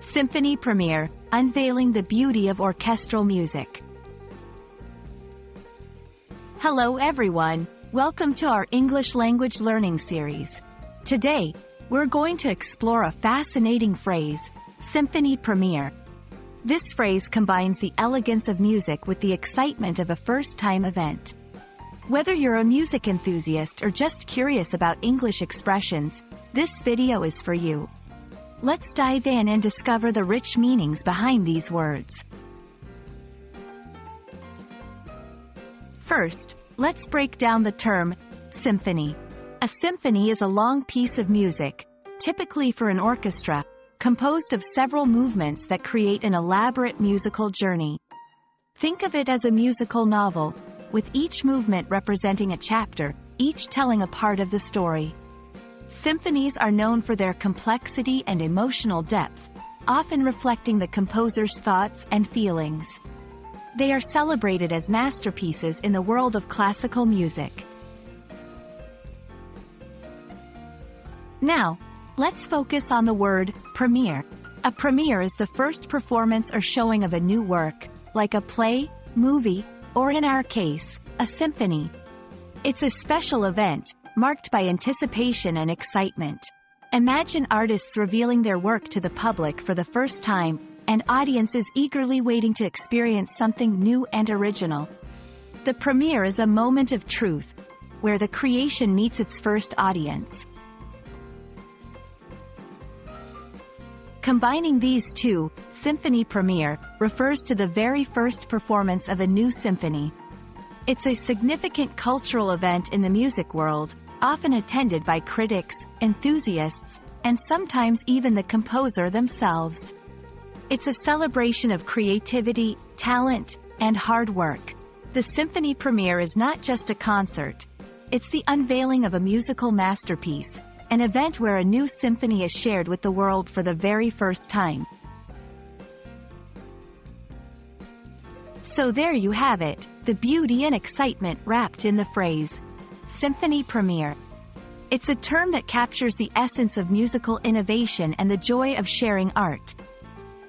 Symphony premiere, unveiling the beauty of orchestral music. Hello everyone, welcome to our English language learning series. Today, we're going to explore a fascinating phrase, symphony premiere. This phrase combines the elegance of music with the excitement of a first-time event. Whether you're a music enthusiast or just curious about English expressions, this video is for you. Let's dive in and discover the rich meanings behind these words. First, let's break down the term symphony. A symphony is a long piece of music, typically for an orchestra, composed of several movements that create an elaborate musical journey. Think of it as a musical novel, with each movement representing a chapter, each telling a part of the story. Symphonies are known for their complexity and emotional depth, often reflecting the composer's thoughts and feelings. They are celebrated as masterpieces in the world of classical music. Now, let's focus on the word premiere. A premiere is the first performance or showing of a new work, like a play, movie, or in our case, a symphony. It's a special event, marked by anticipation and excitement. Imagine artists revealing their work to the public for the first time, and audiences eagerly waiting to experience something new and original. The premiere is a moment of truth, where the creation meets its first audience. Combining these two, symphony premiere, refers to the very first performance of a new symphony. It's a significant cultural event in the music world, often attended by critics, enthusiasts, and sometimes even the composer themselves. It's a celebration of creativity, talent, and hard work. The symphony premiere is not just a concert. It's the unveiling of a musical masterpiece, an event where a new symphony is shared with the world for the very first time. So there you have it, the beauty and excitement wrapped in the phrase, symphony premiere. It's a term that captures the essence of musical innovation and the joy of sharing art.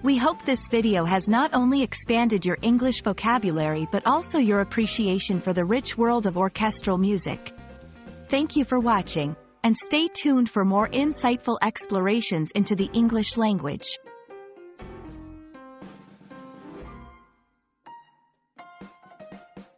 We hope this video has not only expanded your English vocabulary but also your appreciation for the rich world of orchestral music. Thank you for watching, and stay tuned for more insightful explorations into the English language.